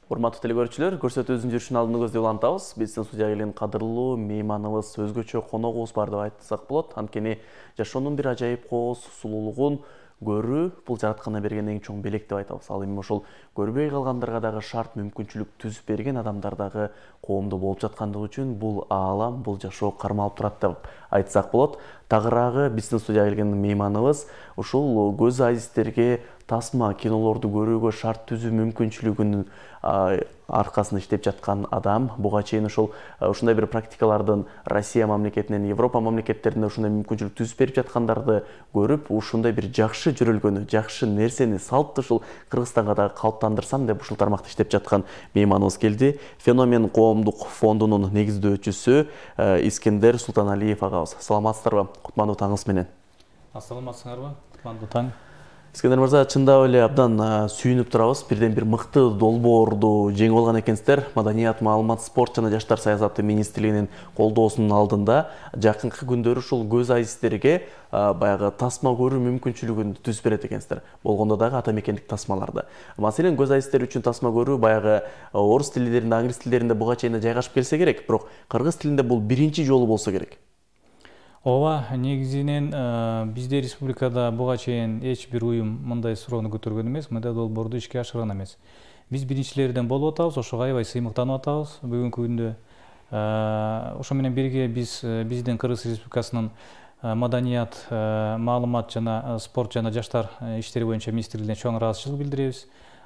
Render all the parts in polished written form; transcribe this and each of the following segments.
Урматтуу телекөрүүчүлөр, көрсөтүүбүздүн жүрүшүнүн алдын көздөй улантабыз. Биздин студияга келген кадырлуу мейманыбыз, өзгөчө коногубуз бар деп айтсак болот. Анткени жашоонун бир ажайып кооз сулуулугун көрүү бул жараткандан берген эң чоң белек деп айтабыз. Ал эми ошол көрбөй калгандарга дагы шарт мүмкүнчүлүк түзүп берген адамдар дагы коомдо болуп жаткандыгы үчүн бул аалам, бул жашоо кармалып турат деп айтсак болот. Тагыраагы биздин студияга келген мейманыбыз ушул көз азиздерге тасма кинолорду көрүүгө шарт түзүү мүмкүнчүлүгүнүн аркасында иштеп жаткан адам. Буга чейин ушундай бир практикалардын Россия мамлекетинен Европа мамлекеттеринде ушундай мүмкүнчүлүк түзүп берип жаткандарды көрүп, ушундай бир жакшы жөрөлгөнү, жакшы нерсени, салтты ушул Кыргызстанга дагы калыптандырсам деп ушул тармакта иштеп жаткан мейманыбыз келди. Феномен коомдук фондунун негиздөөчүсү Искендер Султаналиев агабыз. Саламатсыздарбы? Кутмандуу таңыңыз менен. Ассаламатсыңарбы? Кутмандуу таң. Искендер мырза, чындап эле абдан сүйүнүп турабыз. Бирден бир мыкты долбоорду жеңип алган экенсиздер. Маданият, маалымат, спорт жана жаштар саясаты министрлигинин колдоосунун алдында жакынкы күндөрү ушул көз азиздерге баягы тасма көрүү мүмкүнчүлүгүн түзүп берет экенсиздер. Болгондо дагы ата мекендик тасмаларды. Маселен, көз азиздер үчүн тасма көрүү баягы орус тилдеринде, англис тилдеринде буга чейин жайгашып келсе керек, бирок кыргыз тилинде бул биринчи жолу болсо керек. Ооба, негизинен бизде республикада буга чейин эч бир уюм мындай суроону көтөргөн эмес, мындай долбоорду ишке ашырган эмес. Биз биринчилерден болуп атабыз, ошого аябай сыймыктанып атабыз бүгүнкү күндө. Ошо менен бирге биздин Кыргыз Республикасынын маданият, маалымат жана спорт жана жаштар иштери боюнча министрлигине чоң ыраазычылык билдиребиз.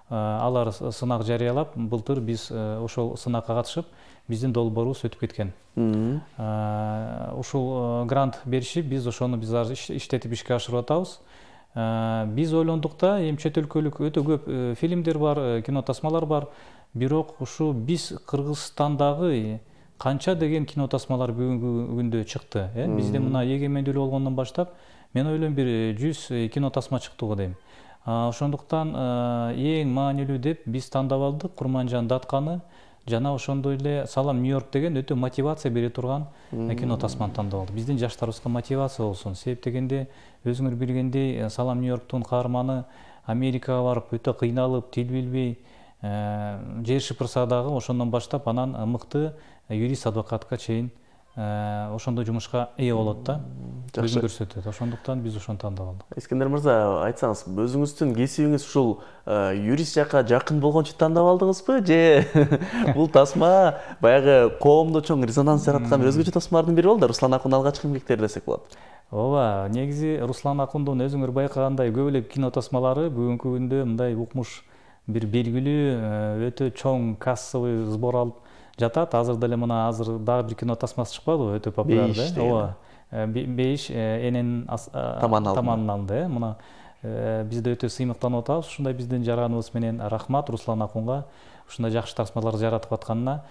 Алар сынак жарыялап, былтыр биз ошол сынакка катышып, биздин долбоорубуз өтүп кеткен. Ушул грант беришип, биз ошону иштетип ишке ашырып атабыз. Биз ойлондук да, эми чет өлкөлүк өтө көп фильмдер бар, кино тасмалар бар. Бирок ушу биз Кыргызстандагы канча деген кино тасмалар бүгүнкү күндө чыкты. Бизде мына эгемендүүлүк болгондон баштап, мен ойлойм бир 100 кино тасма чыктыгы дейм. Ошондуктан эң маанилүү деп биз тандап алдык Курманжан Датканы жана ошондой эле Салам Нью-Йорк деген өтө мотивация бере турган кино тасманы тандап алдык. Биздин жаштарыбызга мотивация болсун. Себеп дегенде өзүңөр билгендей Салам Нью-Йорктун каарманы Америкага барып өтө кыйналып, тил билбей жер шыпырса дагы ошондон баштап анан мыкты юрист адвокатка чейин ошондой жумушка ээ болот да. Өзүн көрсөтөт. Ошондуктан биз ошону тандап алдык. Искендер мырза, айтсаңыз, өзүңүздүн кесибиңиз ушул юрист жакка жакын болгон үчүн тандап алдыңызбы, же бул тасма баягы коомдо чоң резонанс жараткан бир өзгөчө тасмалардын бири болду, Руслан Акундун алгачкы эмгектери десек болот? Ооба, негизи Руслан Акундун өзүңөр байкагандай көп эле кино тасмалары бүгүнкү күндө мындай укмуш бир белгилүү өтө чоң кассовый сбор алып жатат. Азыр деле мына дагы бир кино тасмасы чыкпадыбы, өтө популярдуу. Ооба. Бейиш энен таманынан алды. Мына бизде өтө сыймыктанып атабыз. Ушундай биздин жараныбыз менен рахмат Руслан Акунга ушундай жакшы тасмалар жаратып атканына.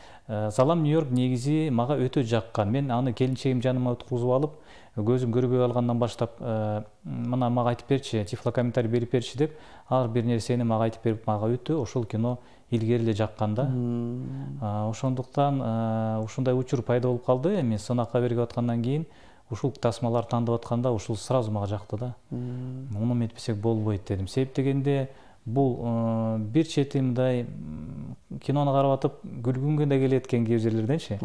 Салам Нью-Йорк негизи мага өтө жаккан. Мен аны келинчегим жаныма өткүзүп алып, көзүм көрбөй калгандан баштап мына мага айтып берчи, тифлокомментарий берип берчи деп, ар бир нерсени мага айтып берип, мага өтө ошол кино илгери эле жаккан да. Ошондуктан ушундай учур пайда болуп калды. Эми сынакка бергип аткандан кийин ушул тасмалар тандап атканда ушул сразу мага жакты да. Муну эметпесек болбойт дедим. Себеп дегенде бул бир чети мындай кинону карап атып күлгүнгө да келет экен кээ бир жерлерденчи.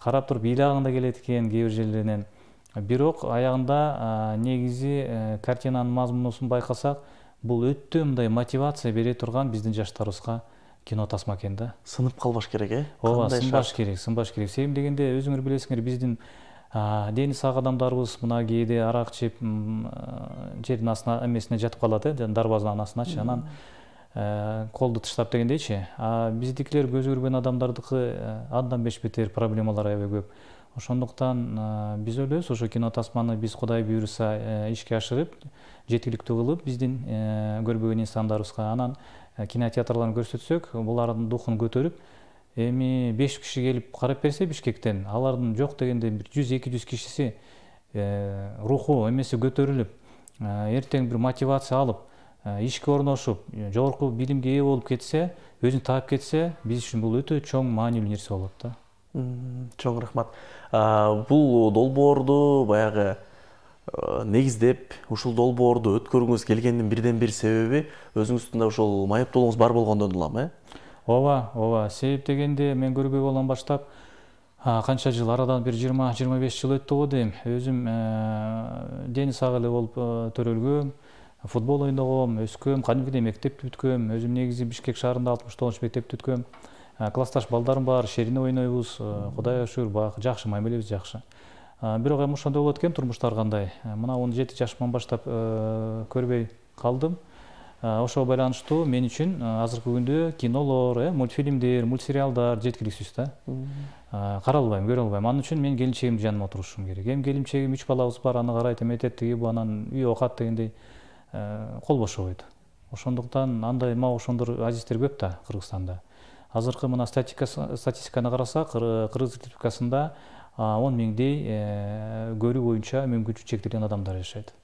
Карап туруп ыйлагың да келет экен кээ бир жерлеринен. Бирок аягында негизи картинанын мазмунусун байкасак, бул өтө мындай мотивация бере турган биздин жаштарыбызга кино тасма экен да. Сынып калбаш керек, Ооба, сынбаш керек. Себеп дегенде өзүңөр билесиңер, биздин дени сак адамдарыбыз мына кээде арак ичип жердин астына эмесине жатып калат, дарбаздын астыначы, анан колду тыштап дегендейчи. Биздикилер көзү көрбөгөн адамдардыкы андан беш-бетер проблемалар аябай көп. Ошондуктан биз ойлойбуз, ошо кино тасманы биз Кудай буйруса ишке ашырып, жеткиликтүү кылып биздин көрбөгөн инсандарыбызга, анан кинотеатрларын көрсөтсөк, булардын духун көтөрүп, эми 5 киши келип карап берсе Бишкектен, алардын жок дегенде 100-200 кишиси руху эмеси көтөрүлүп, эртең бир мотивация алып, ишке орношуп, жогорку билимге ээ болуп кетсе, өзүн таап кетсе, биз үчүн бул өтө чоң маанилүү нерсе болот да. Чоң рахмат. Бул долбоорду баягы негиздеп, ушул долбоорду өткөргүңүз келгендин бирден бир себеби өзүңүздүн да ушул майыптуулугуңуз бар болгондон улам, ооба. Себеп дегенде мен көрбөй болгон баштап канча жыл арадан бир 20-25 жыл өттү го дейм. Өзүм дени сак эле болуп төрөлгөм, футбол ойногом, өскөм, кадимкидей мектепти бүткөм. Өзүм негизи Бишкек шаарында 69 мектепти бүткөм. Классташ балдарым бар, шерине ойнойбуз. Кудайга шүгүр, баягы жакшы, мамилебиз жакшы. Бирок эми ошондой болот экен, турмуштар кандай. Мына 17 жашыман баштап көрбөй калдым. Ошого байланыштуу мен үчүн азыркы күндө кинолор, мультфильмдер, мультсериалдар жеткиликсиз да. Каралбайм, көрө албайм. Анын үчүн мен келинчегимдин жаныма отурушум керек. Эми келинчегим 3 балабыз бар, аны карайт, эметет, тиги бу, анан үй окат дегендей кол бошобойт. Ошондуктан андай мага ошондор азиздер көп да Кыргызстанда. Азыркы мына статистиканы карасак, Кыргыз Республикасында 10 миңдей көрүү боюнча мүмкүнчүлүгү чектелген адамдар жашайт.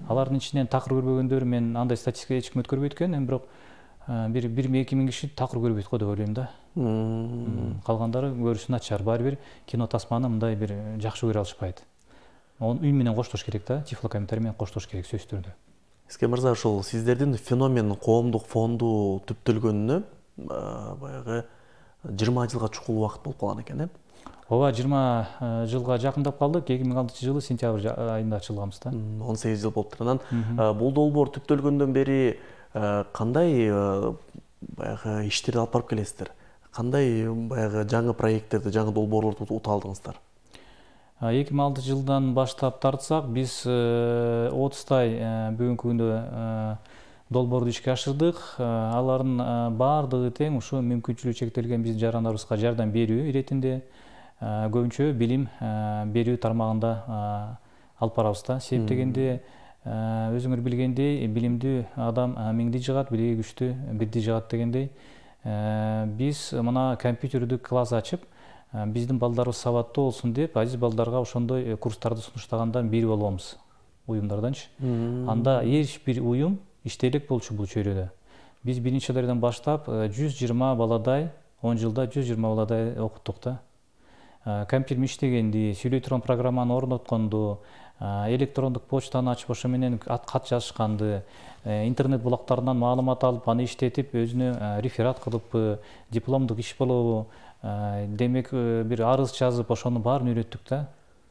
Алардын ичинен такыр көрбөгөндөр, мен андай статистика эч ким өткөрбөйт экен, эми бирок бир 1-2 миң киши такыр көрбөйт го деп ойлойм да. Калгандары көрүүсү начар, баары бир кино тасманы мындай бир жакшы көрө алышпайт. Аны үй менен коштош керек да, тифлокомментарий менен коштош керек сөзсүз түрдө. Эске мырза, ошол сиздердин феномен коомдук фонду түптөлгөнүнө баягы 20 жылга чукул убакыт болуп калган экен, Ооба, 20 жылга жакындап калдык. 2006 жылы сентябрь айында ачылганбыз да. 18 жыл болуптур. Анан бул долбоор түптөлгөндөн бери кандай баягы иштерди алып барып келесиздер? Кандай баягы жаңы проекттерди, жаңы долбоорлорду ута алдыңыздар? 2006 жылдан баштап тартсак, биз 30-тай бүгүнкү күндө долбоорду ишке ашырдык. Алардын баардыгы тең ушу мүмкүнчүлүгү чектелген биздин жарандарыбызга жардам берүү иретинде, көбүнчө билим берүү тармагында алып барабыз да. Себеп дегенде өзүңөр билгендей, билимдүү адам миңди жыгат, билеки күчтүү бирди жыгат дегендей. Биз мына компьютердүк класс ачып, биздин балдарыбыз сабаттуу болсун деп, азиз балдарга ошондой курстарды сунуштагандан бири болобуз, уюмдарданчы. Анда эч бир уюм иштей элек болчу бул чөйрөдө. Биз 1-дардан баштап 120 баладай, 10 жылда 120 баладай окуттук да. Компьютер иштегенди, сүйлөй турган программаны орнотконду, электрондук почтаны ачып ошо менен кат жазышканды, интернет булактарынан маалымат алып, аны иштетип, өзүнө реферат кылыппы, дипломдук иш болобу, демек бир арыз жазып, ошону баарын үйрөттүк да,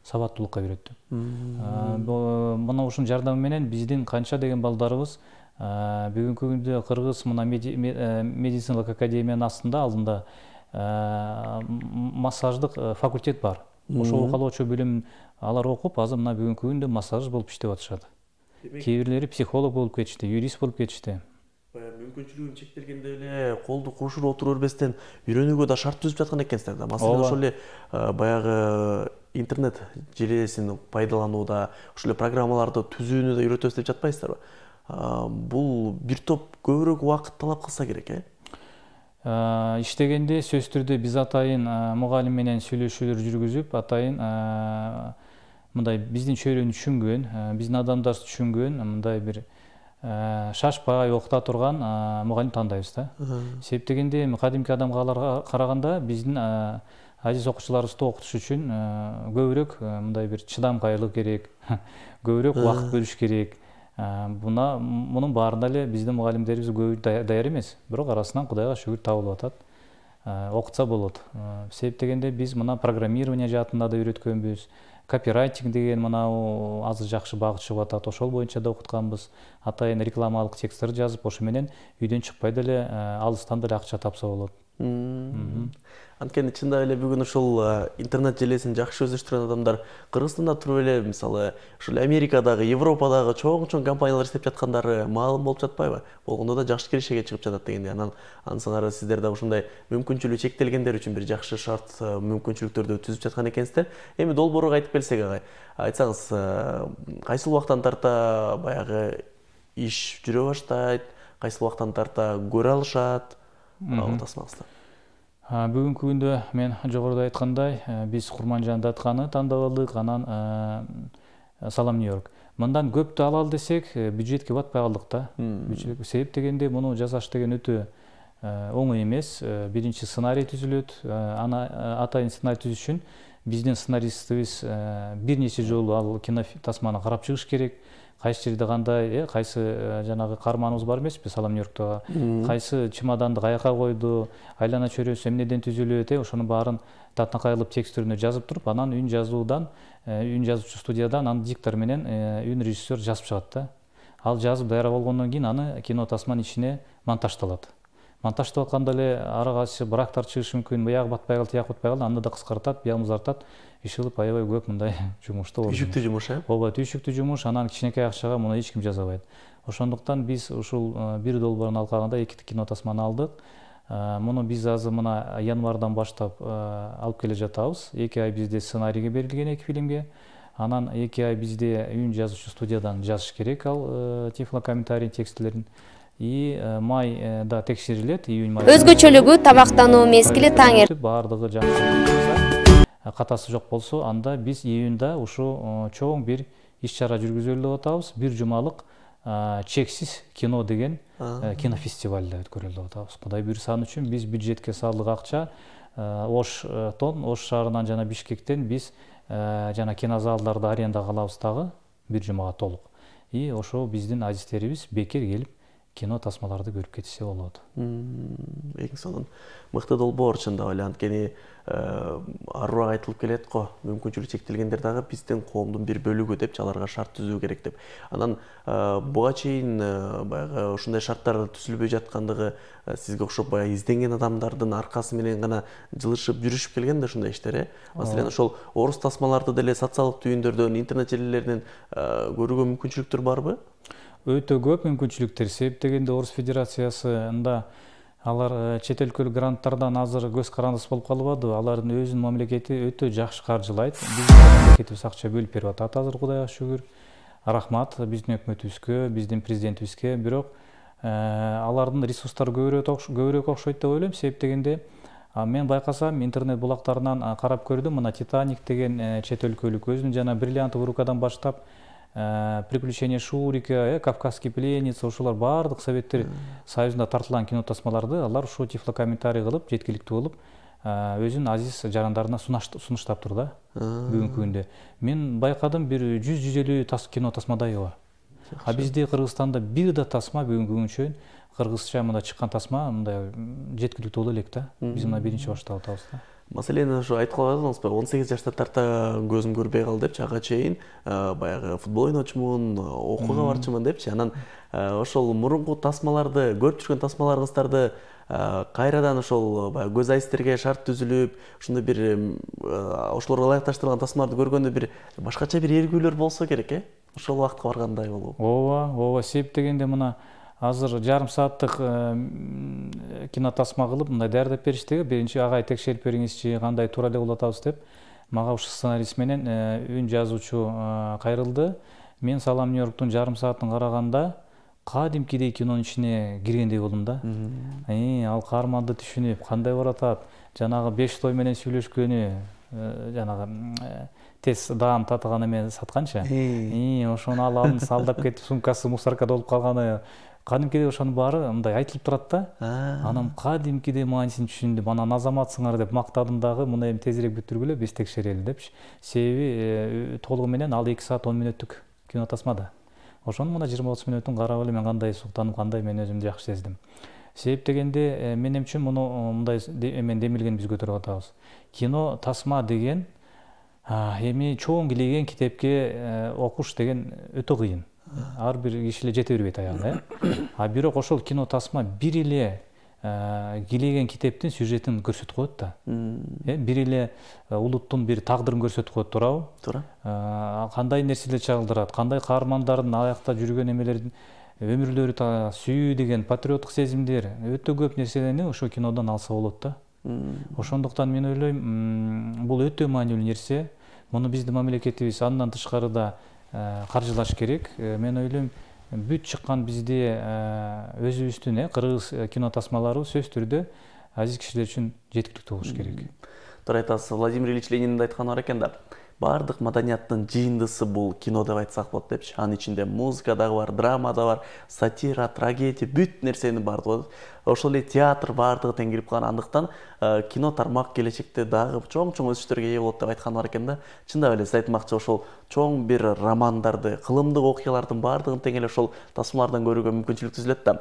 сабаттуулукка үйрөттүк. Мына ушунун жардамы менен биздин канча деген балдарыбыз бүгүнкү күндө Кыргыз мына медициналык академиянын астында алдында массаждык факультет бар. Ошо окалоочу бөлүм алар окуп, азыр мына бүгүнкү күндө массаж болуп иштеп атышат. Кээ бирлери психолог болуп кетишти, юрист болуп кетишти. Мүмкүнчүлүгүн чектелгенде эле колду курушуп отуруп бербестен үйрөнүүгө да шарт түзүп жаткан экенсиздер да. Маселен ошол эле баягы интернет желесин пайдаланууда, ошол эле программаларды түзүүнү да үйрөтөбүз деп жатпайсыздарбы? Бул бир топ көбүрөөк убакыт талап кылса керек, Иштегенде сөзсүз түрдө биз атайын мугалим менен сүйлөшүүлөр жүргүзүп, атайын мындай биздин чөйрөнү түшүнгөн, биздин адамдарыбызды түшүнгөн, мындай бир шашпай окута турган мугалим тандайбыз да. Себеп дегенде кадимки адамга караганда биздин азиз окуучуларыбызды окутуш үчүн көбүрөөк мындай бир чыдамкайлык керек, көбүрөөк убакыт бөлүш керек. Мунун баарында эле биздин мугалимдерибиз көбү даяр эмес, бирок арасынан Кудайга шүгүр табылып атат. Окутса болот. Себеп дегенде биз мына программирование жаатында да үйрөткөнбүз. Копирайтинг деген мынау азыр жакшы багыт чыгып атат, ошол боюнча да окутканбыз. Атайын рекламалык тексттерди жазып, ошо менен үйдөн чыкпай деле алыстан деле акча тапса болот. Анткени чындап эле бүгүн ушул интернет желесин жакшы өздөштүргөн адамдар Кыргызстанда туруп эле мисалы ушул Америкадагы, Европадагы чоң компаниялар иштеп жаткандары маалым болуп жатпайбы? Болгондо да жакшы кирешеге чыгып жатат дегендей. Анан ансаңар сиздер да ушундай мүмкүнчүлүгү чектелгендер үчүн бир жакшы шарт, мүмкүнчүлүктөрдү түзүп жаткан экенсиздер. Эми долбоорго кайтып келсек, агай, айтсаңыз, кайсыл убактан тарта баягы иш жүрө баштайт, кайсыл убактан тарта көрө алышат? Тасмаңыздар. Бүгүнкү күндө мен жогоруда айткандай, биз Курманжан Датканы тандап алдык, анан Салам Нью-Йорк. Мындан көптү алалы десек, бюджетке батпай калдык да. Себеп дегенде муну жасаш деген өтө оңой эмес. Биринчи сценарий түзүлөт, аны атайын сценарий түзүш үчүн биздин сценаристибиз бир нече жолу ал кино тасманы карап чыгыш керек. Кайсы жерде кандай, кайсы жанагы каарманыбыз бар эмеспи, Салам Нью-Йорктогу, кайсы чемоданды каяка койду, айлана чөйрөсү эмнеден түзүлөт, ошонун баарын татынакай кылып текст түрүндө жазып туруп, анан үн жазуучу студиядан аны диктор менен үн режиссер жазып чыгат да. Ал жазып даяр болгондон кийин аны кино тасманын ичине монтаждалат. Монтаждап атканда эле ара кайсы брактар чыгышы мүмкүн, буягы батпай калды, тияк батпай калды, аны да кыскартат, буягын узартат. Иш кылып аябай көп мындай жумушта болду. Түйшүктүү жумуш, Ооба, түйшүктүү жумуш, анан кичинекей акчага муну эч ким жасабайт. Ошондуктан биз ушул бир долбоордун алкагында 2 кино тасманы алдык. Муну биз азыр мына январдан баштап алып келе жатабыз. 2 ай бизде сценарийге берилген 2 фильмге. Анан 2 ай бизде үн жазуучу студиядан жазыш керек ал тифлокомментарий текстлерин. Майда текшерилет, июнь-май. Өзгөчөлүгү тамактануу мезгили таңер. Бардыгы жакшы катасы жок болсо, анда биз июнда ушу чоң бир иш-чара жүргүзөлүп атабыз. Бир жумалык чексиз кино деген кинофестивалда өткөрүлүп атабыз. Кудай буйруса үчүн биз бюджетке салдык акча. Ош шаарынан жана Бишкектен биз жана кинозалдарды арендага алабыз дагы бир жумага толук. Ошо биздин азиздерибиз бекер келип кино тасмаларды көрүп кетсе болот. Эң сонун мыкты долбоор чындап эле, анткени аруураак айтылып келет го, мүмкүнчүлүгү чектелгендер дагы биздин коомдун бир бөлүгү деп, аларга шарт түзүү керек деп. Анан буга чейин баягы ушундай шарттар түзүлбөй жаткандыгы сизге окшоп баягы изденген адамдардын аркасы менен гана жылышып жүрүшүп келген да ушундай иштер, Маселен, ошол орус тасмаларды деле социалдык түйүндөрдөн, интернет желилеринен көрүүгө мүмкүнчүлүктөр барбы? Өтө көп мүмкүнчүлүктөр. Себеп дегенде Орус Федерациясында алар чет өлкөлүк гранттардан азыр көз карандысы болуп калбады. Алардын өзүнүн мамлекети өтө жакшы каржылайт. Биздин мамлекетибиз акча бөлүп берип атат азыр, Кудайга шүгүр. Рахмат биздин өкмөтүбүзгө, биздин президентибизге. Бирок алардын ресурстары көбүрөөк окшойт деп ойлойм. Себеп дегенде мен байкасам интернет булактарынан карап көрдүм. Мына Титаник деген чет өлкөлүк өзүнүн жана Бриллиантовая рукадан баштап Приключения Шурика, Кавказский пленница, ошолар бардык Советтер Союзунда тартылган кино тасмаларды алар ушул тифлокомментарий кылып, жеткиликтүү болуп, өзүнүн азиз жарандарына сунуштап турду да бүгүнкү күндө. Мен байкадым, бир 100-150 кино тасма дайыба. Бизде Кыргызстанда бир да тасма бүгүнкү күнгө чейин кыргызча мында чыккан тасма мындай жеткиликтүү боло элек да. Биз мына биринчи баштап атабыз да. Маселен, ошо айтып калдыңызбы, 18 жашта тарта көзүм көрбөй калды депчи, ага чейин баягы футбол ойночумун, окууга барчумун депчи. Анан ошол мурунку тасмаларды, көрүп жүргөн тасмаларыңыздарды кайрадан ошол баягы көз айстерге шарт түзүлүп, ушундай бир ошолорго ылайыкташтырылган тасмаларды көргөндө бир башкача бир эргүүлөр болсо керек, ошол убакытка баргандай болуп. Ооба, себеп дегенде мына азыр жарым сааттык кино тасма кылып мындай даярдап бериштиги, биринчи агай текшерип бериңизчи, кандай туура эле кылып атабыз деп. Мага ушул сценарист менен үн жазуучу кайрылды. Мен Салам Нью-Йорктун жарым саатын караганда кадимкидей кинонун ичине киргендей болдум да. Ал каарманды түшүнүп, кандай баратат, жанагы 5 той менен сүйлөшкөнү, жанагы тез даам татыган эме сатканча. Ошону алып салдап кетип, сумкасы мусоркада болуп калганы, кадимкидей ошонун баары мындай айтылып турат да. Анан кадимкидей маанисин түшүндүм. Анан азаматсыңар деп мактадым дагы, муну эми тезирээк бүтүргүлө, биз текшерели депчи. Себеби толугу менен ал 2 саат 10 мүнөттүк кино тасмада. Ошону мына 20-30 мүнөттүн карап эле мен кандай суктанып, кандай мен өзүмдү жакшы сездим. Себеп дегенде менимче муну мындай эмен демилген биз көтөрүп атабыз. Кино тасма деген эми чоң килейген китепке окуш деген өтө кыйын. Ар бир киши эле жете бербейт аягына, бирок ошол кино тасма бир эле килейген китептин сюжетин көрсөтүп коет да. Бир эле улуттун бир тагдырын көрсөтүп коет, туурабы? Туура. Кандай нерселер чагылдырат, кандай каармандардын аякта жүргөн эмелердин өмүрлөрү, сүйүү деген патриоттук сезимдер, өтө көп нерселерни ошол кинодон алса болот да. Ошондуктан мен ойлойм, бул өтө маанилүү нерсе. Муну биздин мамлекетибиз андан тышкары да каржылаш керек. Мен ойлойм, бүт чыккан бизде өзүбүздүн кыргыз кино тасмалары сөзсүз түрдө азиз кишилер үчүн жеткиликтүү болуш керек. Туура айтасыз. Владимир Ильич Ленин айтканы бар экен да. бардык маданияттын жыйындысы бул кино деп айтсак болот депчи. Анын ичинде музыка дагы бар, драма да бар, сатира, трагедия, бүт нерсенин бардыгы. Ошол эле театр бардыгы тең кирип калган. Андыктан кино тармак келечекте дагы чоң өсүштөргө ээ болот деп айткан бар экен да. Чындап эле сиз айтмакчы ошол чоң бир романдарды, кылымдык окуялардын бардыгын тең эле ошол тасмалардан көрүүгө мүмкүнчүлүк түзүлөт да.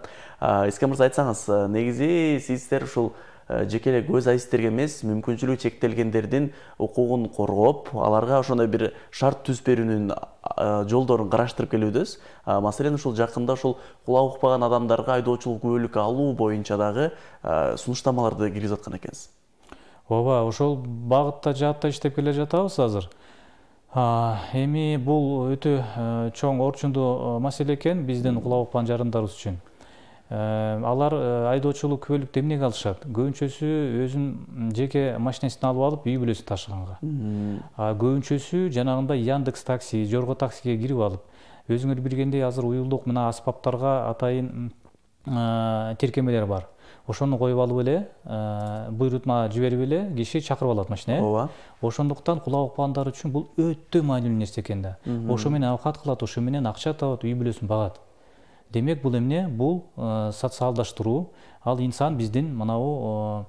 Эскен мырза, айтсаңыз, негизи сиздер ушул жеке эле көз айстерге эмес, мүмкүнчүлүгү чектелгендердин укугун коргоп, аларга ошондой бир шарт түзүп берүүнүн жолдорун караштырып келүүдөсүз. Маселен, ушул жакында ушул кулак укпаган адамдарга айдоочулук күбөлүк алуу боюнча дагы сунуштамаларды киргизип аткан экенсиз. Ооба, ошол багытта жаатта иштеп келе жатабыз азыр. Эми бул өтө чоң орчундуу маселе экен биздин кулак уккан жарандарыбыз үчүн. Алар айдоочулук күбөлүктү эмнеге алышат? Көбүнчөсү өзүнүн жеке машинесин алып алып үй бүлөсүн ташыганга. Көбүнчөсү жанагындай Яндекс такси, Жорго таксиге кирип алып, өзүңөр билгендей азыр уюлдук мына аспаптарга атайын тиркемелер бар. Ошону коюп алып эле, буйрутма жиберип эле киши чакырып алат машина. Ооба. Ошондуктан кулак уккандар үчүн бул өтө маанилүү нерсе экен да. Ошо менен авкат кылат, ошо менен акча табат, үй бүлөсүн багат. Демек, бул эмне? Бул социалдаштыруу. Ал инсан биздин мынабу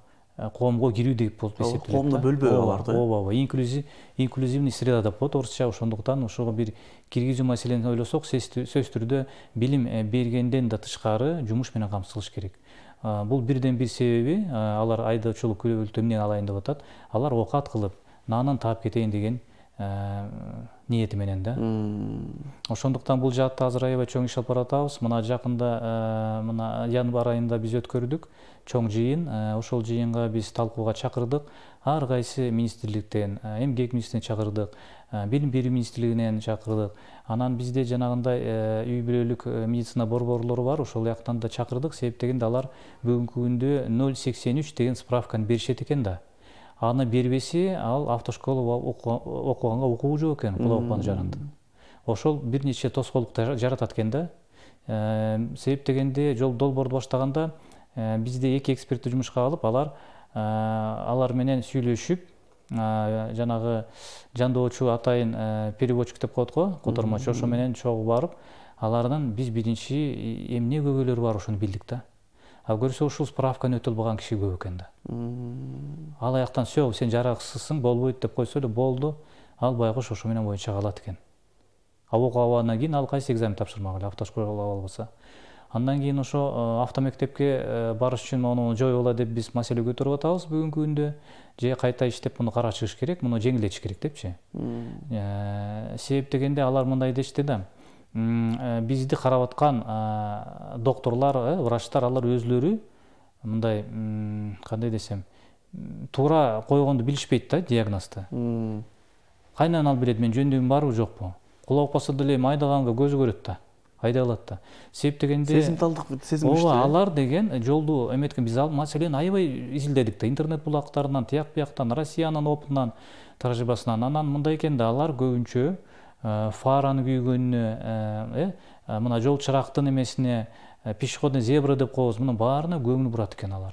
коомго кирүү деп болуп эсептелет. Коомду бөлбөө аларды. Ооба, инклюзивный среда деп коет орусча. Ошондуктан ошого бир киргизүү маселени ойлосок, сөзсүз түрдө билим бергенден да тышкары жумуш менен камсыз кылыш керек. Бул бирден бир себеби, алар айдоочулук күбөлүктү эмне алайын деп атат? Алар оокат кылып, нанын таап кетейин деген ниети менен да. Ошондуктан бул жаатта азыр аябай чоң иш алып баратабыз. Мына жакында мына январь айында биз өткөрдүк чоң жыйын. Ошол жыйынга биз талкууга чакырдык. Ар кайсы министрликтен, эмгек министрлигинен чакырдык, билим берүү министрлигинен чакырдык. Анан бизде жанагындай үй бүлөлүк медицина борборлору бар, ошол жактан да чакырдык. Себеп дегенде алар бүгүнкү күндө 083 деген справканы беришет экен да. Аны бербесе, ал автошкола окуганга укугу жок экен, кулак уккан жаранды. Ошол бир нече тоскоолдуктар жаратат экен да. Себеп дегенде жол долбоорду баштаганда бизде 2 экспертти жумушка алып, алар менен сүйлөшүп, жанагы жандоочу атайын переводчик деп коет го, котормочу, ошо менен чогуу барып, алардын биз биринчи эмне көбөлөрү бар ошону билдик да. Көрсө ушул справканы өтө албаган киши көп экен да. Ал аяктан все, сен жараксызсың, болбойт деп койсо эле болду. Ал байгыш ошо менен боюнча калат экен. Окуп алгандан кийин ал кайсы экзамен тапшырмак эле, автошкола албаса. Андан кийин ошо автомектепке барыш үчүн муну жоюп ала деп биз маселе көтөрүп атабыз бүгүнкү күндө. Же кайта иштеп муну карап чыгыш керек, муну жеңилдетиш керек депчи. Себеп дегенде алар мындай дешти да. Бизди карап аткан докторлор, врачтар, алар өзлөрү мындай, кандай десем, туура койгонду билишпейт да, диагнозду. Кайдан алып билет, мен жөндөгүм барбы жокпу? Кулак укпаса деле айдаганга көзү көрөт да, айдай алат да. Себеп дегенде сезимталдык, сезим күчтүү. Ооба, алар деген жолду эметкен биз маселени аябай изилдедик да, интернет булактарынан, тияк бияктан, Россиянын опытынан, тажрыйбасынан. Анан мындай экен да, алар көбүнчө фараны күйгөнүнө, мына жол чырактын эмесине, пешеходный зебра деп коебуз, мунун баарына көңүл бурат экен алар.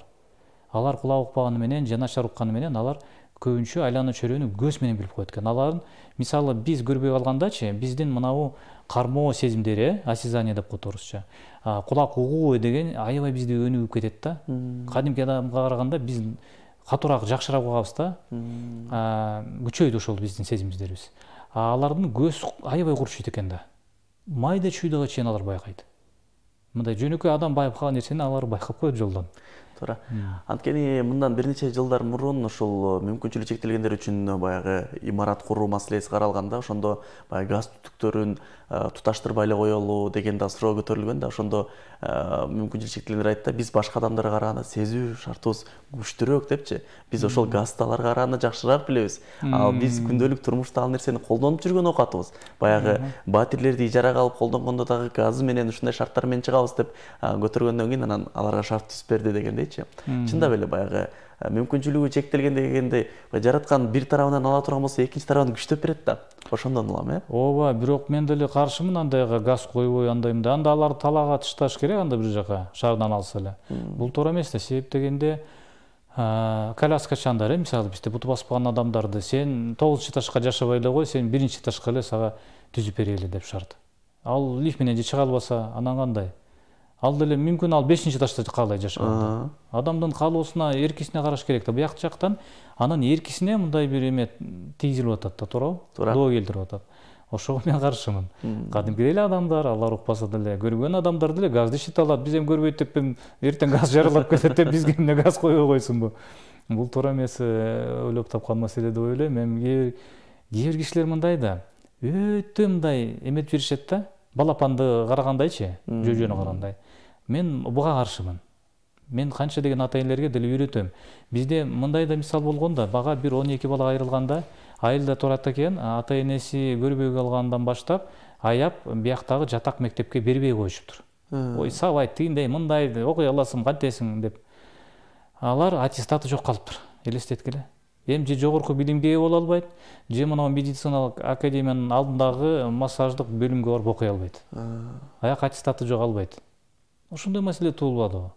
Алар кулак укпаганы менен, жаначар укканы менен алар көбүнчө айлана чөйрөнү көз менен билип коет экен. Алардын мисалы биз көрбөй калгандачы, биздин мынабу кармоо сезимдери, осязание деп коет орусча. Кулак угуу деген аябай бизде өнүгүп кетет да. Кадимки адамга караганда биз катуураак, жакшыраак угабыз да. Күчөйт ошол биздин сезимдерибиз. Алардын көз аябай курчуйт экен да. Майда чүйдөгө чейин алар байкайт. Мындай жөнөкөй адам байкаган нерсени алар байкап коет жолдон. Туура. Анткени мындан бир нече жылдар мурун ошол мүмкүнчүлүгү чектелгендер үчүн баягы имарат куруу маселеси каралганда, ошондо баягы газ түтүктөрүн туташтырбай эле коелу деген да суроо көтөрүлгөн да. Ошондо мүмкүнчүлүгү чектелгендер айтты, биз башка адамдарга караганда сезүү шартыбыз күчтүүрөөк депчи. Биз ошол газды аларга караганда жакшыраак билебиз. Ал биз күндөлүк турмушта ал нерсени колдонуп жүргөн оокатыбыз. Баягы батирлерди ижарага алып колдонгондо дагы газы менен ушундай шарттар менен чыгабыз деп көтөргөндөн кийин анан аларга шарт түзүп берди дегендейчи. Чындап эле баягы мүмкүнчүлүгү чектелген дегенде жараткан бир тарабынан ала турган болсо, экинчи тарабын күчтөп берет да. Ошондон улам, Ооба, бирок мен деле каршымын андайга, газ койбой андай мындай. Анда аларды талаага тышташ керек, анда бир жака шаардан алса эле. Бул туура эмес да, себеп дегенде коляскачандар, мисалы бизде буту басып калган адамдарды сен 9 этажга жашабай эле кой, сен 1 этажга эле сага түзүп берели деп шарт. Ал лифт менен же чыга албаса, анан кандай? Ал деле мүмкүн ал 5 этажда калай жашаганда. Адамдын каалоосуна, эркисине караш керек да. Буяк жактан анын эркисине мындай бир эме тийгизилип атат да, туурабы? Доо келтирип атат. Ошого мен каршымын. Кадимки эле адамдар, алар укпаса деле, көргөн адамдар деле газды ишите алат. Биз эми көрбөйт деп эртең газ жарылып кетет деп бизге эмне газ койбой койсунбу? Бул туура эмес, ойлоп тапкан маселе деп ойлойм. Эми кээ бир кишилер мындай да, өтө мындай эметип жиберишет да, балапанды карагандайчы, жөө-жөнү карагандай. Мен буга каршымын. Мен канча деген ата энелерге деле үйрөтөм. Бизде мындай да мисал болгон да, бага бир 12 бала айрылганда, айылда турат экен, ата энеси көрбөй калгандан баштап, аяп бияктагы жатак мектепке бербей коюшуптур. Ой, сабайт, тигиндей, мындай, окуй аласың, кантесиң деп. Алар аттестаты жок калыптыр, элестеткиле. Эми же жогорку билимге ээ боло албайт, же мына медициналык академиянын алдындагы массаждык бөлүмгө барып окуй албайт. Аяк аттестаты жок албайт. Ошондой маселе туулбадыбы?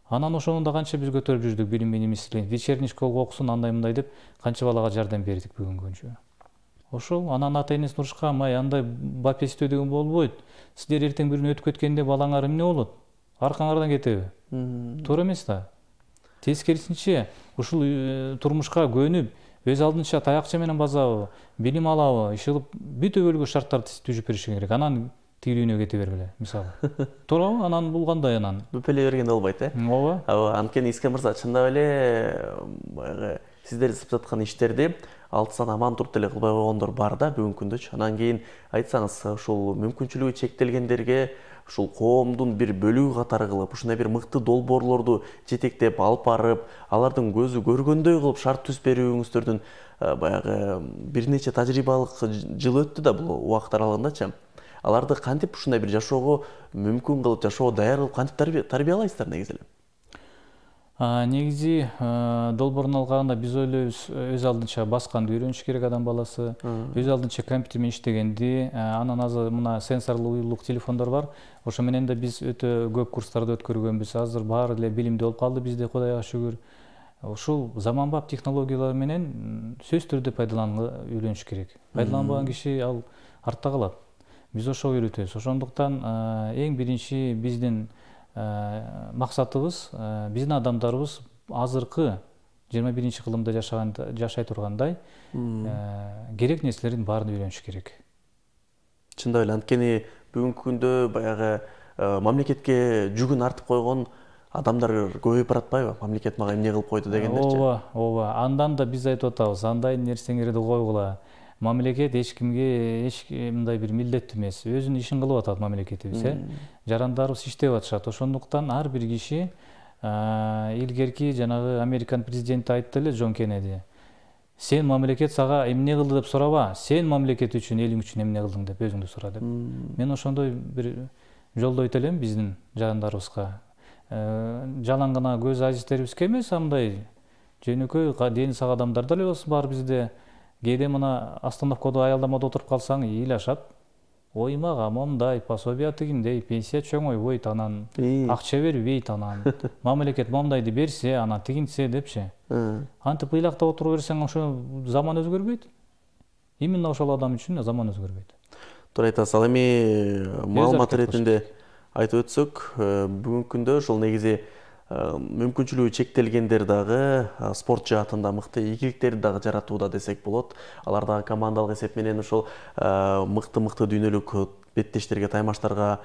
Анан ошону да канча биз көтөрүп жүрдүк, билим менен эмес, вечерний школго окусун, андай мындай деп канча балага жардам бердик бүгүнгө күнчө. Ошол анан ата энесин урушкан, ай андай бапестөө деген болбойт. Силер эртең бир күнү өтүп кеткенде балаңар эмне болот? Аркаңардан кетеби? Туура эмес да. Тескерисинче, ушул турмушка көнүп, өз алдынча таякча менен базабы, билим алабы, ишылып бүт өбөлгө шарттарды түзүп бериш керек. Анан тигилүүнө кете бергиле, мисалы. Туурабы? Анан бул кандай анан? Бүпелей бергенде болбойт, Ооба. Анткени Иске мырза, чындап эле баягы сиздер жасап жаткан иштерди алтысан аман туруп деле кылбай койгондор бар да бүгүнкү күндөчү. Анан кийин айтсаңыз, ушул мүмкүнчүлүгү чектелгендерге ушул коомдун бир бөлүгү катары кылып, ушундай бир мыкты долбоорлорду жетектеп алып барып, алардын көзү көргөндөй кылып шарт түзүп берүүңүздөрдүн баягы бир нече тажрыйбалык жыл өттү да бул убакыт аралыгындачы. Аларды кантип ушундай бир жашоого мүмкүн кылып, жашоого даяр кылып кантип тарбиялайсыздар негизи эле? Негизи долбоорун алганда биз ойлойбуз, өз алдынча басканды үйрөнүш керек адам баласы, өз алдынча компьютер менен иштегенди, анан азыр мына сенсорлуу уюлдук телефондор бар. Ошо менен да биз өтө көп курстарды өткөргөнбүз. Азыр баары эле билимдүү болуп калды бизде, Кудайга шүгүр. Ушул заманбап технологиялар менен сөзсүз түрдө пайдаланууга үйрөнүш керек. Пайдаланбаган киши ал артта калат. Биз ошого үйрөтөбүз. Ошондуктан эң биринчи биздин максатыбыз, биздин адамдарыбыз азыркы 21-кылымда жашай тургандай керек нерселердин баарын үйрөнүш керек. Чындап эле, анткени бүгүнкү күндө баягы мамлекетке жүгүн артып койгон адамдар көбөйүп баратпайбы? Мамлекет мага эмне кылып койду дегендерчи. Ооба. Андан да биз айтып атабыз, андай нерсеңерди койгула. Мамлекет эч кимге мындай бир милдеттүү эмес. Өзүнүн ишин кылып атат мамлекетибиз, жарандарыбыз иштеп атышат. Ошондуктан ар бир киши илгерки жанагы Американ президенти айтты эле, Джон Кеннеди. Сен мамлекет сага эмне кылды деп сураба, сен мамлекет үчүн, элиң үчүн эмне кылдың деп өзүңдү сура деп. Мен ошондой бир жолдойт элем биздин жарандарыбызга. Жалаң гана көз азиздерибизге эмес, андай жөнөкөй дени сак адамдар деле болсун бар бизде. Кээде мына остановкада аялдамада отуруп калсаң, ыйлашат. Ой, мага момдай, пособие тигиндей, пенсия чоң ойбойт, анан акча бербейт, анан мамлекет момдайды берсе, анан тигинсе депчи. Антип ыйлактап отура берсең, ошо заман өзгөрбөйт. Именно ошол адам үчүн заман өзгөрбөйт. Туура айтасыз. Ал эми маалымат иретинде айтып өтсөк, бүгүнкү күндө ошол негизи мүмкүнчүлүгү чектелгендер дагы спорт жаатында мыкты ийгиликтерди дагы жаратууда десек болот. Алар дагы командалык эсеп менен ошол мыкты дүйнөлүк беттештерге, таймаштарга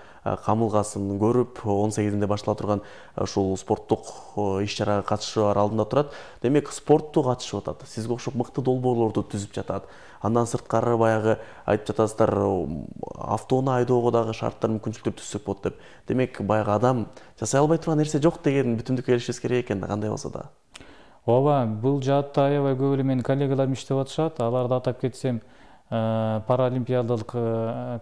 камылгасын көрүп, 18-inde баштала турган ушул спорттук иш-чарага катышаар алдында турат. Демек, спортту катышып атат. Сизге окшоп мыкты долбоорлорду түзүп жатат. Андан сырткары баягы айтып жатасыздар, автоунаа айдоого дагы шарттар, мүмкүнчүлүктөр түзсөк болот деп. Демек, баягы адам жасай албай турган нерсе жок деген бүтүндүккө келишибиз керек экен да, кандай болсо да. Ооба, бул жаатта аябай көп эле менин коллегаларым иштеп атышат. Аларды атап кетсем, Паралимпиадалык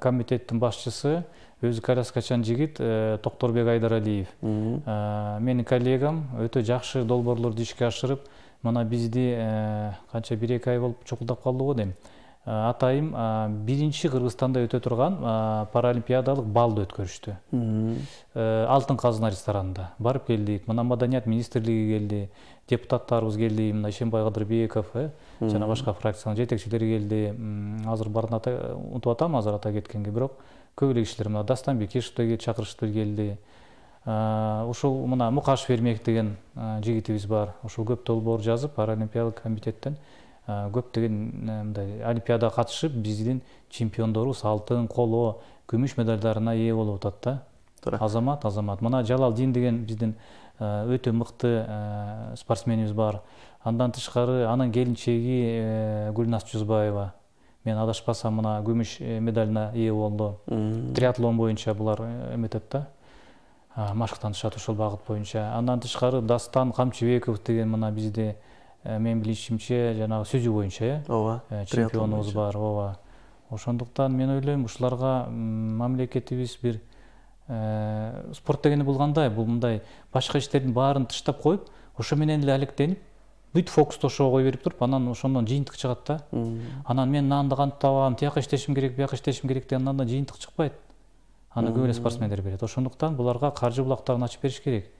комитеттин башчысы, өзү коляскачан жигит Токторбек Айдаралиев. Менин коллегам өтө жакшы долбоорлорду ишке ашырып, мына бизди канча 1-2 ай болуп чукулдап калды го дейм. атайым биринчи Кыргызстанда өтө турган паралимпиадалык балды өткөрүштү. Алтын Казына ресторанында барып келдик. Мына Маданият министрлиги келди, депутаттарыбыз келди, мына Ишенбай Кадырбеков, жана башка фракциянын жетекчилери келди. Азыр барын унутуп атам, азыр ата кеткенге, бирок көп эле кишилер, мына Дастанбек Ешевди чакырышты келди. Ушул мына Мукашев Эрмек деген жигитибиз бар. Ушул көп долбоор жазып, паралимпиадалык комитеттен көптөгөн мындай олимпиадага катышып, биздин чемпиондорубуз алтын, коло, күмүш медальдарына ээ болуп атат да. Азамат. Мына Жалалдин деген биздин өтө мыкты спортсменибиз бар. Андан тышкары анын келинчеги Гүлназ Жузбаева. Мен адашпасам мына күмүш медалына ээ болду. Триатлон боюнча булар эметет да. Машыктанышат ошол багыт боюнча. Андан тышкары Дастан Камчыбеков деген мына бизде мен билишимче жанагы сүзүү боюнча чемпионубуз бар. Ошондуктан мен ойлойм ушуларга мамлекетибиз бир спорт дегени булгандай, бул мындай башка иштердин баарын тыштап коюп, ошо менен эле алектенип, бүт фокусту ошого кое берип туруп, анан ошондон жыйынтык чыгат да. Анан мен мынанды кантип табам, тияка иштешим керек, бияка иштешим керек деген андан жыйынтык чыкпайт. Аны көп эле спортсмендер берет. Ошондуктан буларга каржы булактарын ачып бериш керек.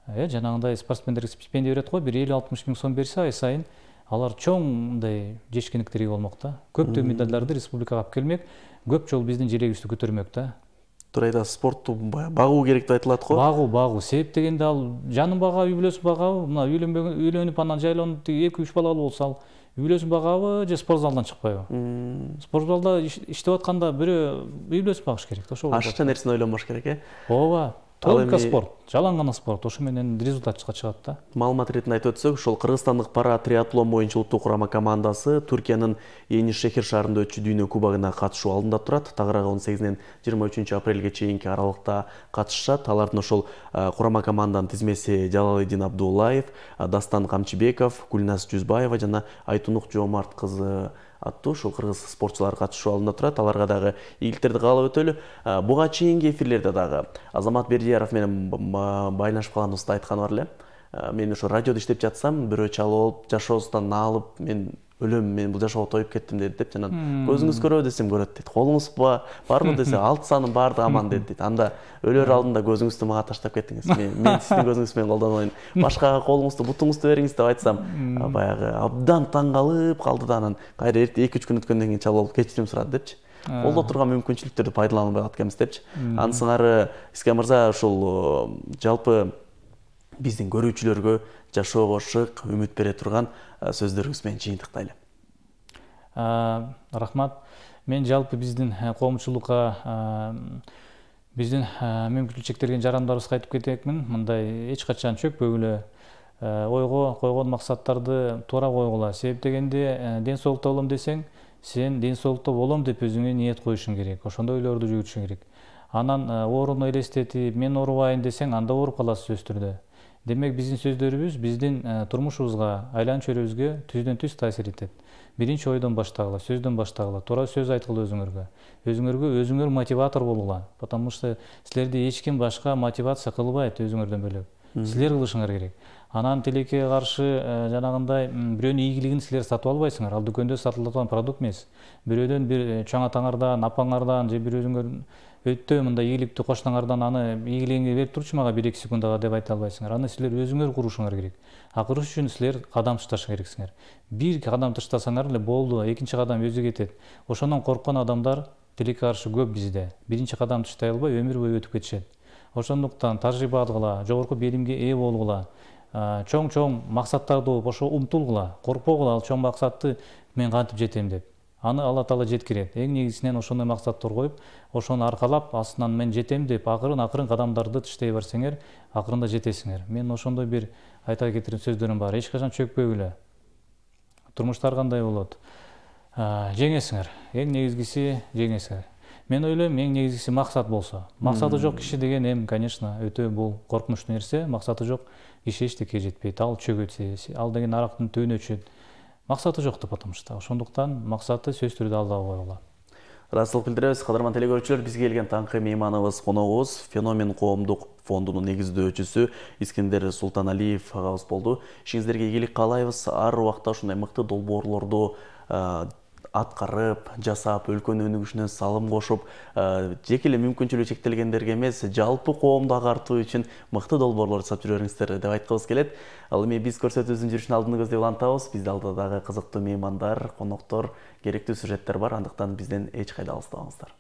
Жанагындай спортсмендерге стипендия берет го, бир 50-60 миң сом берсе ай сайын, алар чоң мындай жешкенектери болмок да. Көптөгөн медальдарды республикага алып келмек, көп жол биздин желегибизди көтөрмөк да. Турайда спортту багуу керек деп айтылат го. Багуу. Себеп дегенде ал жанын багабы, үй бүлөсүн багабы, мына үйлөнүп анан жайланып 2-3 балалуу болсо ал үй бүлөсүн багабы же спорт залдан чыкпайбы? Спорт залда иштеп атканда бирөө үй бүлөсүн багыш керек да, ошол. Ашыкча нерсени ойлонбош керек, Ооба. Только спорт, жалаң гана спорт, ошо менен результатка чыгат да. Маалымат ретинде айтып өтсөк, ошол кыргызстандык пара триатлон боюнча улуттук курама командасы Түркиянын Эни шехир шаарында өтчү дүйнө кубогуна катышуу алдында турат. Тагыраагы 18-ден 23 апрелге чейинки аралыкта катышышат. Алардын ошол курама команданын тизмеси Жалалидин Абдуллаев, Дастан Камчыбеков, Гүлназ Жүзбаева жана Айтунук Жоомарт кызы аттуу ушул кыргыз спортчулар катышуу алдында турат. Аларга дагы ийгиликтерди каалап өтөлү. Буга чейинки эфирлерде дагы Азамат Бердияров менен байланышып калганыбызда айтканы бар эле. Мен ошо радиодо иштеп жатсам, бирөө чалып алып, жашообуздан алып, мен өлөм, мен бул жашоого тоюп кеттим деп жана көзүңүз көрөбү десем көрөт дейт. Колуңуз барбы десе 6 санын баардыгы аман дейт. Анда өлөр алдында көзүңүздү мага таштап кеттиңиз. Мен сиздин көзүңүз менен колдонбойм. Башкага колуңузду, бутуңузду бериңиз деп айтсам, баягы абдан таң калып калды да, анан кайра 2-3 күн өткөндөн кийин чалып алып кечирим сурады депчи. Колдо турган мүмкүнчүлүктөрдү пайдаланбай атканбыз депчи. Анысыңары Иске мырза ушул жалпы биздин көрүүчүлөргө жашоого шык, үмүт бере турган сөздөрүңүз менен жыйынтыктайлы. Рахмат. Мен жалпы биздин коомчулукка, биздин мүмкүнчүлүк чектелген жарандарыбызга айтып кетекмин, мындай эч качан чөкпөгүлө, ойго койгон максаттарды туура койгула. Себеп дегенде ден соолукта болом десең, сен ден соолукта болом деп өзүңө ниет коюшуң керек. Ошондой ойлорду жүгүрүшүң керек. Анан ооруну элестетип, мен оорубайын десең, анда ооруп каласыз сөзсүз түрдө. Демек биздин сөздөрүбүз биздин турмушубузга, айлан чөйрөбүзгө түздөн түз таасир этет. Биринчи ойдон баштагыла, сөздөн баштагыла, туура сөз айткыла өзүңөргө. Өзүңөр мотиватор болгула. Потому что силерди эч ким башка мотивация кылбайт өзүңөрдөн бөлөк. Силер кылышыңар керек. Анан тилекке каршы жанагындай бирөөнүн ийгилигин силер сатып албайсыңар. Ал дүкөндө сатылып продукт эмес. Бирөөдөн бир чоң атаңардан, апаңардан же бир өзүңөр өтө мындай ийгиликтүү кошунаңардан аны ийгилигиңди берип турчу мага 1-2 секундага деп айта албайсыңар. Аны силер өзүңөр курушуңар керек. Куруш үчүн силер кадам ташташ керексиңер. Бир кадам таштасаңар эле болду, экинчи кадам өзү кетет. Ошондон корккон адамдар тилекке каршы көп бизде. Биринчи кадам таштай албай өмүр бою өтүп кетишет. Ошондуктан тажрыйба алгыла, жогорку билимге ээ болгула, чоң максаттарды ошо умтулгула, коркпогула, ал чоң максатты мен кантип жетем деп. Аны Алла Таала жеткирет. Эң негизинен ошондой максаттар коюп, ошону аркалап, астынан мен жетем деп акырын кадамдарды тыштай берсеңер, акырында жетесиңер. Мен ошондой бир айта кетирген сөздөрүм бар. Эч качан чөкпөгүлө. Турмуштар кандай болот? Жеңесиңер. Эң негизгиси жеңесиңер. Мен ойлойм, эң негизгиси максат болсо. Максаты жок киши деген эми, конечно, өтө бул коркунучтуу нерсе. Максаты жок киши эчтекке жетпейт. Ал чөгөт, ал деген арактын түбүнө түшөт. Максаты жок деп потому что. Ошондуктан максаты сөзсүз түрдө алдыга койгула. Ырайсыздык билдиребиз. Кадырман телекөрүүчүлөр, бизге келген таңкы мейманыбыз, коногубуз Феномен коомдук фондунун негиздөөчүсү Искендер Султаналиев агабыз болду. Ишиңиздерге ийгилик каалайбыз. Ар убакта ушундай мыкты долбоорлорду аткарып жасап өлкөнүн өнүгүшүнө салым кошуп жеке эле мүмкүнчүлүгү чектелгендерге эмес жалпы коомду агартуу үчүн мыкты долбоорлор жасап жүрө бериңиздер деп айткыбыз келет. Ал эми биз көрсөтүүбүздүн жүрүшүн алдыны көздөй улантабыз. Бизде алда дагы кызыктуу меймандар, коноктор, керектүү сюжеттер бар. Андыктан бизден эч кайда алыстабаңыздар.